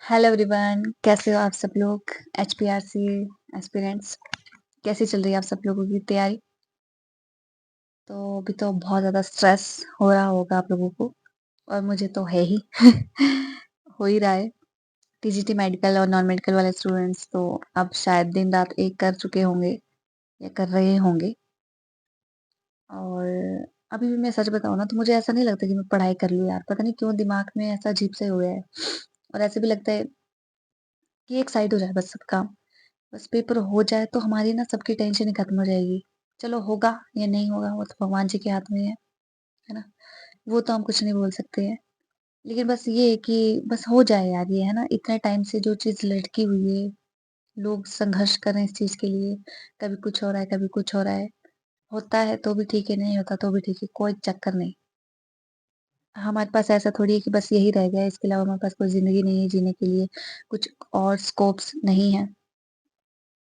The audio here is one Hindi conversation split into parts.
हेलो एवरीवन, कैसे हो आप सब लोग? एचपीआरसी एस्पिरेंट्स, कैसी चल रही है आप सब लोगों की तैयारी? तो अभी तो बहुत ज़्यादा स्ट्रेस हो रहा होगा आप लोगों को और मुझे तो है ही हो ही रहा है। टीजीटी मेडिकल और नॉन मेडिकल वाले स्टूडेंट्स तो अब शायद दिन रात एक कर चुके होंगे या कर रहे होंगे। और अभी भी मैं सच बताऊँ ना तो मुझे ऐसा नहीं लगता कि मैं पढ़ाई कर लूँ यार, पता नहीं क्यों दिमाग में ऐसा अजीब सा हो गया है। और ऐसे भी लगता है कि एक साइड हो जाए बस सब काम। बस पेपर हो जाए तो हमारी ना सबकी टेंशन ही खत्म हो जाएगी। चलो होगा या नहीं होगा वो तो भगवान जी के हाथ में है ना? वो तो हम कुछ नहीं बोल सकते हैं। लेकिन बस ये है कि बस हो जाए यार ये है ना, इतने टाइम से जो चीज़ लटकी हुई है, लोग संघर्ष कर रहे हैं इस चीज़ के लिए, कभी कुछ हो रहा है, कभी कुछ हो रहा है। होता है तो भी ठीक है, नहीं होता तो भी ठीक है, कोई चक्कर नहीं। हमारे पास ऐसा थोड़ी है कि बस यही रह गया है, इसके अलावा हमारे पास कोई ज़िंदगी नहीं है जीने के लिए, कुछ और स्कोप्स नहीं है।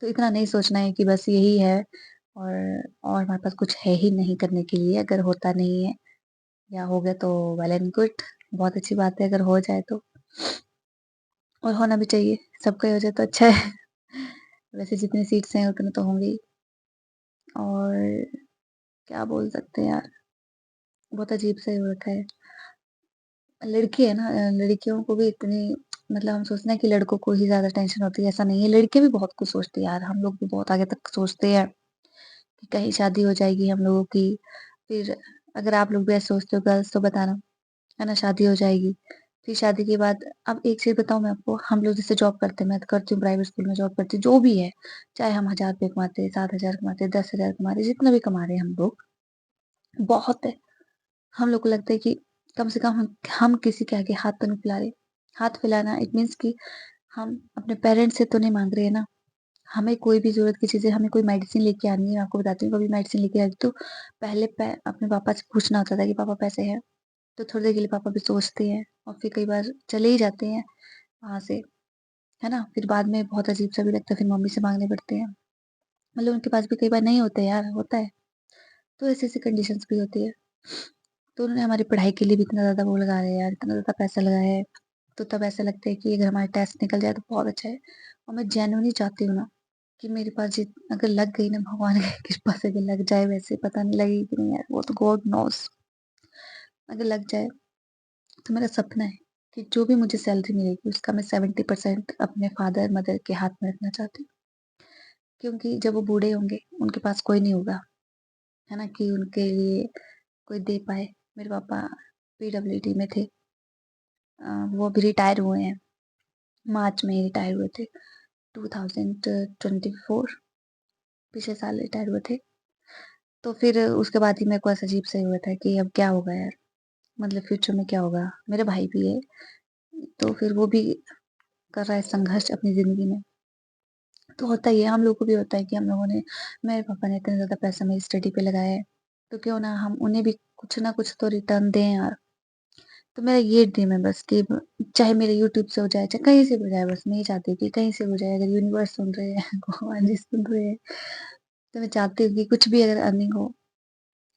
तो इतना नहीं सोचना है कि बस यही है और हमारे पास कुछ है ही नहीं करने के लिए। अगर होता नहीं है या हो गया तो वेल एंड गुड, बहुत अच्छी बात है अगर हो जाए तो। और होना भी चाहिए, सबका ही हो जाए तो अच्छा है। वैसे जितनी सीट्स हैं उतने तो होंगे ही। और क्या बोल सकते हैं यार, बहुत अजीब सा ही हो रखा है। लड़की है ना, लड़कियों को भी इतनी मतलब हम सोचते हैं कि लड़कों को ही ज़्यादा टेंशन होती है, ऐसा नहीं है। लड़के भी बहुत कुछ सोचते हैं यार, हम लोग भी बहुत आगे तक सोचते हैं कि कहीं शादी हो जाएगी हम लोगों की। फिर अगर आप लोग भी ऐसे सोचते हो गर्ल्स तो बताना, है ना? शादी हो जाएगी, फिर शादी के बाद अब एक चीज़ बताऊँ मैं आपको, हम लोग जैसे जॉब करते हैं, मैं तो करती हूँ प्राइवेट स्कूल में जॉब करती हूँ, जो भी है, चाहे हम 1000 रुपए कमाते हैं, 7000 कमाते हैं, 10,000 कमा रहे हैं, जितना भी कमा रहे हैं हम लोग, बहुत है। हम लोग को लगता है कि कम से कम हम किसी के आगे हाथ तो नहीं फैला रहे। हाथ फैलाना इट मीन्स कि हम अपने पेरेंट्स से तो नहीं माँग रहे हैं ना। हमें कोई भी ज़रूरत की चीज़ें, हमें कोई मेडिसिन लेके आनी है, मैं आपको बताती हूँ, कभी मेडिसिन लेके आई तो पहले अपने पापा से पूछना होता था कि पापा पैसे हैं? तो थोड़ी देर के लिए पापा भी सोचते हैं और फिर कई बार चले ही जाते हैं वहाँ से, है ना? फिर बाद में बहुत अजीब-सा भी लगता है, फिर मम्मी से माँगने पड़ते हैं। मतलब उनके पास भी कई बार नहीं होते यार, होता है। तो ऐसी-ऐसी कंडीशंस भी होती है। तो उन्होंने हमारी पढ़ाई के लिए भी इतना ज़्यादा वो लगाया है यार, इतना ज़्यादा पैसा लगाया है, तो तब ऐसा लगता है कि अगर हमारे टेस्ट निकल जाए तो बहुत अच्छा है। और मैं जेन्युइनली चाहती हूँ ना कि मेरे पास अगर लग गई ना, भगवान की कृपा से अगर लग जाए, वैसे पता नहीं लगेगी कि नहीं यार, वो तो गॉड नोज़। अगर लग जाए तो मेरा सपना है कि जो भी मुझे सैलरी मिलेगी उसका मैं 70% अपने फादर मदर के हाथ में रखना चाहती हूँ। क्योंकि जब वो बूढ़े होंगे उनके पास कोई नहीं होगा, है ना? कि उनके लिए कोई दे पाए। मेरे पापा पीडब्ल्यूडी में थे, वो अभी रिटायर हुए हैं, मार्च में ही रिटायर हुए थे, 2024 पिछले साल रिटायर हुए थे। तो फिर उसके बाद ही मेरे को ऐसा अजीब सा ही हुआ था कि अब क्या होगा यार, मतलब फ्यूचर में क्या होगा? मेरा भाई भी है, तो फिर वो भी कर रहा है संघर्ष अपनी ज़िंदगी में। तो होता ही है, हम लोग को भी होता है कि हम लोगों ने, मेरे पापा ने इतना ज़्यादा पैसा मेरी स्टडी पे लगाया है, तो क्यों ना हम उन्हें भी कुछ ना कुछ तो रिटर्न दें यार। तो मेरा ये ड्रीम है बस कि चाहे मेरे यूट्यूब से हो जाए, चाहे कहीं से भी हो जाए, बस मैं ये चाहती हूँ कि कहीं से हो जाए। अगर यूनिवर्स सुन रहे हैं, भगवान जी सुन रहे हैं, तो मैं चाहती हूँ कि कुछ भी अगर अर्निंग हो,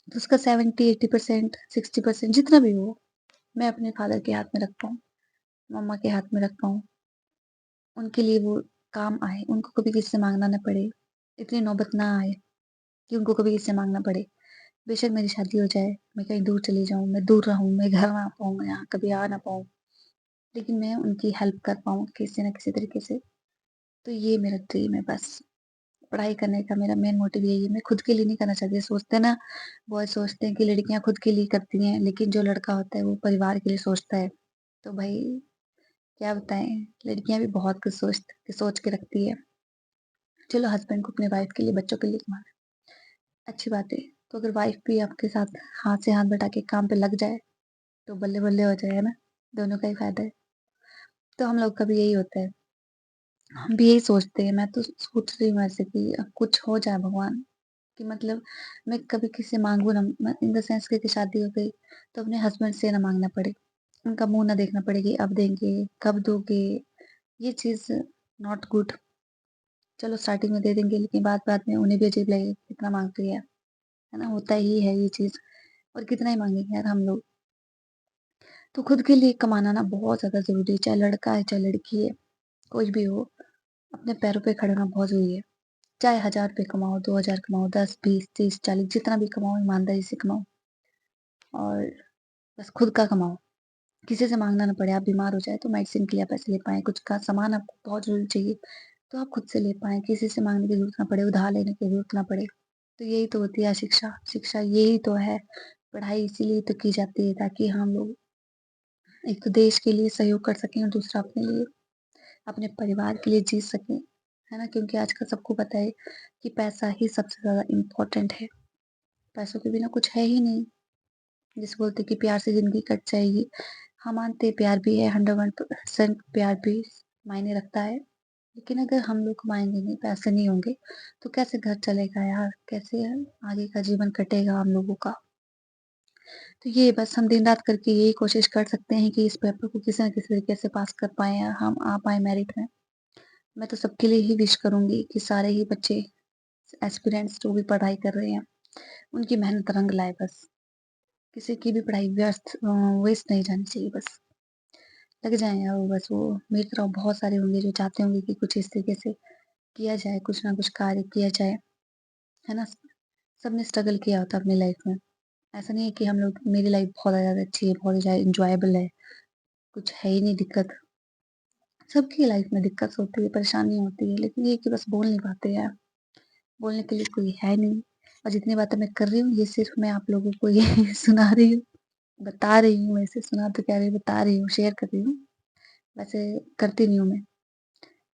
तो उसका 70-80%, 60% जितना भी हो, मैं अपने फादर के हाथ में रख पाऊँ, मम्मा के हाथ में रख पाऊँ। उनके लिए वो काम आए, उनको कभी किसी से माँगना ना पड़े, इतनी नौबत ना आए कि उनको कभी किसी से माँगना पड़े। बेशक मेरी शादी हो जाए, मैं कहीं दूर चली जाऊँ, मैं दूर रहूँ, मैं घर ना आ पाऊँ, मैं यहाँ कभी आ ना पाऊँ, लेकिन मैं उनकी हेल्प कर पाऊँ किसी न किसी तरीके से। तो ये मेरा ड्रीम है बस। पढ़ाई करने का मेरा मेन मोटिव यही है, मैं खुद के लिए नहीं करना चाहती। सोचते हैं ना, बॉयज़ सोचते हैं कि लड़कियाँ खुद के लिए करती हैं, लेकिन जो लड़का होता है वो परिवार के लिए सोचता है। तो भई क्या बताएँ, लड़कियाँ भी बहुत कुछ सोच के रखती है। चलो हस्बैंड को अपने वाइफ के लिए, बच्चों के लिए कमाना है, अच्छी बात है। तो अगर वाइफ भी आपके साथ हाथ से हाथ बटा के काम पे लग जाए, तो बल्ले-बल्ले हो जाए, है ना? दोनों का ही फ़ायदा है। तो हम लोग का भी यही होता है, हम भी यही सोचते हैं। मैं तो सोच रही हूँ ऐसे कि कुछ हो जाए भगवान, कि मतलब मैं कभी किसी से माँगूँ ना, मैं इन द सेंस कि शादी हो गई, तो अपने हस्बैंड से ना माँगना पड़े, उनका मुँह ना देखना पड़े कि अब देंगे, कब दोगे? ये चीज़ नॉट गुड। चलो स्टार्टिंग में दे देंगे, लेकिन बाद-बाद में उन्हें भी अजीब लगेगा, कितना माँग रही है ना? होता ही है ये चीज़। और कितना ही माँगेंगे यार हम लोग। तो खुद के लिए कमाना ना बहुत ज़्यादा ज़रूरी है, चाहे लड़का है, चाहे लड़की है, कोई भी हो, अपने पैरों पे खड़ा होना बहुत ज़रूरी है। चाहे ₹1000 कमाओ, 2000 कमाओ, 10, 20, 30, 40 जितना भी कमाओ ईमानदारी से कमाओ और बस खुद का कमाओ। किसी से माँगना ना पड़े, आप बीमार हो जाए तो मेडिसिन के लिए आप पैसे ले पाएँ, कुछ का सामान आपको बहुत ज़रूरी चाहिए, तो आप खुद से ले पाएँ, किसी से माँगने की ज़रूरत ना पड़े, उधार लेने की ज़रूरत ना पड़े। तो यही तो होती है शिक्षा, शिक्षा यही तो है, पढ़ाई इसीलिए तो की जाती है ताकि हम लोग एक तो देश के लिए सहयोग कर सकें और दूसरा अपने लिए, अपने परिवार के लिए जी सकें, है ना? क्योंकि आजकल सबको पता है कि पैसा ही सबसे ज़्यादा इम्पोर्टेंट है, पैसों के बिना कुछ है ही नहीं। जैसे बोलते हैं कि प्यार से ज़िंदगी कट जाएगी, हाँ, मानते हैं प्यार भी है, 101% प्यार भी मायने रखता है। लेकिन अगर हम लोग कमाएँगे नहीं, पैसे नहीं होंगे, तो कैसे घर चलेगा यार? कैसे आगे का जीवन कटेगा हम लोगों का? तो ये बस हम दिन-रात करके यही कोशिश कर सकते हैं कि इस पेपर को किसी न किसी तरीके से पास कर पाएँ या हम आ पाएँ मेरिट में। मैं तो सबके लिए ही विश करूँगी कि सारे ही बच्चे एस्पिरेंट्स जो भी पढ़ाई कर रहे हैं, उनकी मेहनत रंग लाए बस। किसी की भी पढ़ाई वेस्ट नहीं जानी चाहिए बस। लग जाएँ यार वो बस वो मेरी तरह बहुत सारे होंगे जो चाहते होंगे कि कुछ इस तरीके से किया जाए, कुछ ना कुछ कार्य किया जाए, है ना? सबने स्ट्रगल किया होता है अपनी लाइफ में। ऐसा नहीं है कि हम लोग मेरी लाइफ बहुत ज़्यादा अच्छी है, बहुत ज़्यादा एन्जॉयबल है, कुछ है ही नहीं दिक्कत। सबकी लाइफ में दिक्कत होती है, परेशानी होती है, लेकिन ये है कि बस बोल नहीं पाते यार। बोलने के लिए कोई है नहीं और जितनी बातें मैं कर रही हूँ, ये सिर्फ़ मैं आप लोगों को ये सुना रही हूँ, बता रही हूँ, वैसे सुना तो क्या रही हूँ, बता रही हूँ, शेयर कर रही हूँ। वैसे करती नहीं हूँ मैं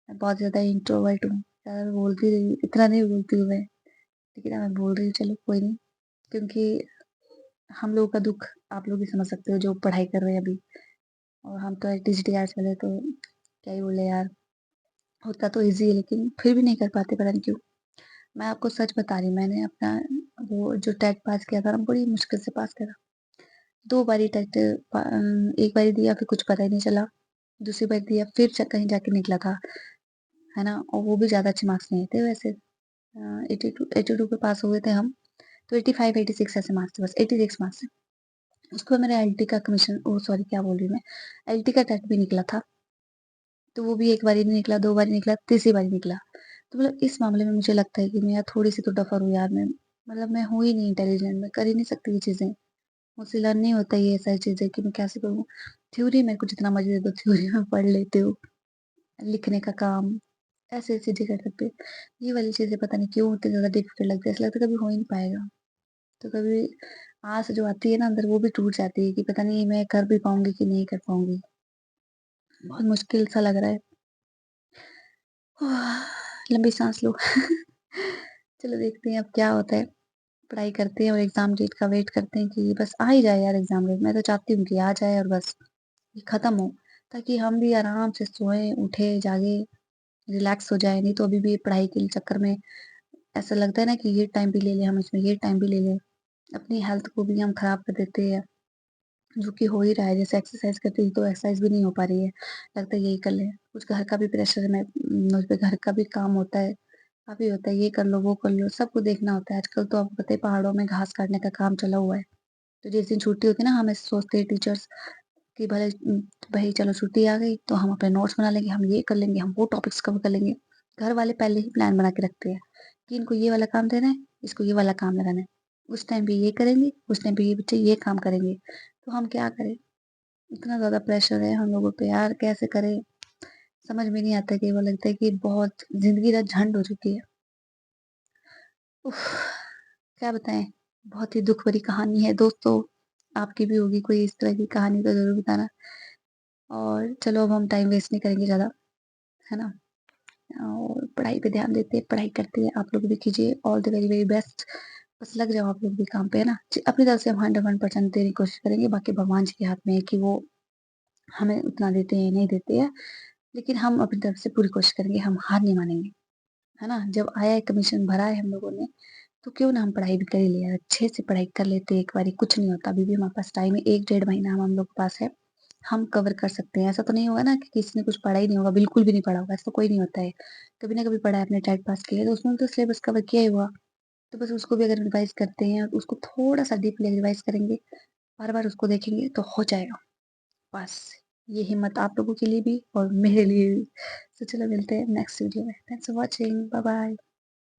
बहुत ज़्यादा इंट्रोवर्ट हूँ, ज़्यादा बोलती नहीं इतना नहीं बोलती हूँ मैं, लेकिन मैं बोल रही हूँ, चलो कोई नहीं। क्योंकि हम लोगों का दुःख आप लोग भी समझ सकते हो जो पढ़ाई कर रहे हैं अभी और हम तो टीचर वाले तो क्या ही बोले यार, होता तो ईज़ी है लेकिन फिर भी नहीं कर पाते पता नहीं क्यों? मैं आपको सच बता रही हूँ, मैंने अपना वो जो टेट पास किया था ना, बड़ी मुश्किल से पास करा। 2 बारी एक बारी दिया फिर कुछ पता ही नहीं चला, दूसरी बार दिया फिर कहीं जाके निकला था, है ना? और वो भी ज़्यादा अच्छे मार्क्स नहीं थे वैसे 82 पे पास हुए थे हम, तो 85-86 ऐसे मार्क्स थे बस, 86 मार्क्स थे। उसके बाद मेरा एलटी का कमीशन ओह सॉरी क्या बोल रही हूँ मैं, एलटी का टेट भी निकला था, तो वो भी 1 बारी नहीं निकला, 2 बारी निकला, तीसरी बारी निकला। तो मतलब इस मामले में मुझे लगता है कि मैं यार थोड़ी-सी तो डफ़र हूँ यार मैं, मतलब मैं हूँ ही नहीं इंटेलिजेंट, मैं कर ही नहीं सकती ये चीज़ें। मुझसे लर्न नहीं होता ये सारी चीज़ें कि मैं कैसे करूँ। थ्योरी मेरे को जितना मर्ज़ी दे दो थ्योरी मैं पढ़ लेती हूँ, लिखने का काम, ऐसी-ऐसी चीज़ें कर सकती हूँ। ये वाली चीज़ें पता नहीं क्यों इतनी ज़्यादा डिफ़िकल्ट लगती है, ऐसा लगता है कभी हो ही नहीं पाएगा। तो कभी आस जो आती है ना अंदर वो भी टूट जाती है कि पता नहीं मैं कर भी पाऊँगी कि नहीं कर पाऊँगी। बहुत मुश्किल सा लग रहा है। लंबी साँस लो। चलो देखते हैं अब क्या होता है। पढ़ाई करते हैं और एग्ज़ाम डेट का वेट करते हैं कि बस आ ही जाए यार एग्ज़ाम डेट। मैं तो चाहती हूँ कि आ जाए और बस ये ख़त्म हो, ताकि हम भी आराम से सोएँ, उठें, जागें, रिलैक्स हो जाएँ। नहीं तो अभी भी पढ़ाई के चक्कर में ऐसा लगता है ना कि ये टाइम भी ले लें हम इसमें, ये टाइम भी ले लें। अपनी हेल्थ को भी हम ख़राब कर देते हैं, जो कि हो ही रहा है। जैसे एक्सरसाइज़ करती थी तो एक्सरसाइज़ भी नहीं हो पा रही है। लगता है यही कर लें। कुछ घर का भी प्रेशर है, मुझ पे घर का भी काम होता है, काफ़ी होता है, ये कर लो, वो कर लो, सबको देखना होता है। आजकल तो आपको पता है पहाड़ों में घास काटने का काम चला हुआ है। तो जिस दिन छुट्टी होती है ना, हम ऐसे सोचते हैं टीचर्स कि भई चलो छुट्टी आ गई तो हम अपने नोट्स बना लेंगे, हम ये कर लेंगे, हम वो टॉपिक्स कवर कर लेंगे। घर वाले पहले ही प्लान बना के रखते हैं कि इनको ये वाला काम देना है, इसको ये वाला काम लगाना है। उस टाइम पे ये करेंगे, उस टाइम पे ये बच्चे ये काम करेंगे। तो हम क्या करें? इतना ज़्यादा प्रेशर है हम लोगों पे यार कैसे करें? समझ में नहीं आता कि वो लगता है कि बहुत ज़िंदगी ना झंड हो चुकी है। उफ़! क्या बताएँ? बहुत ही दुःख भरी कहानी है दोस्तों, आपकी भी होगी कोई इस तरह की कहानी तो ज़रूर बताना। और चलो अब हम टाइम वेस्ट नहीं करेंगे ज़्यादा, है ना? और पढ़ाई पे ध्यान देते हैं, पढ़ाई करते हैं, आप लोग भी कीजिए। All the very, very best. बस लग जाओ आप लोग भी काम पे, है ना? अपनी तरफ से हम 100% देने की कोशिश करेंगे, बाकी भगवान जी के हाथ में है कि वो हमें उतना देते हैं, नहीं देते हैं। लेकिन हम अपनी तरफ से पूरी कोशिश करेंगे, हम हार नहीं मानेंगे, है ना? जब आया है कमीशन भरा है हम लोगों ने, तो क्यों ना हम पढ़ाई भी कर ही लें यार, अच्छे से पढ़ाई कर लेते हैं एक बारी, कुछ नहीं होता, अभी भी हमारे पास टाइम है, 1 डेढ़ महीना हम लोग के पास है, हम कवर कर सकते हैं। ऐसा तो नहीं होगा ना कि किसी ने कुछ पढ़ा ही नहीं होगा, बिल्कुल भी नहीं पढ़ा होगा, ऐसा तो कोई नहीं होता है। कभी ना कभी पढ़ा है, आपने टेट पास किया है, तो उसमें तो सिलेबस कवर किया ही होगा, तो बस उसको भी अगर रिवाइज़ करते हैं, उसको थोड़ा-सा डीपली रिवाइज़ करेंगे, बार-बार उसको देखेंगे तो हो जाएगा। बस ये हिम्मत आप लोगों के लिए भी और मेरे लिए भी। तो चलो मिलते हैं नेक्स्ट वीडियो में। Thanks for watching. Bye bye.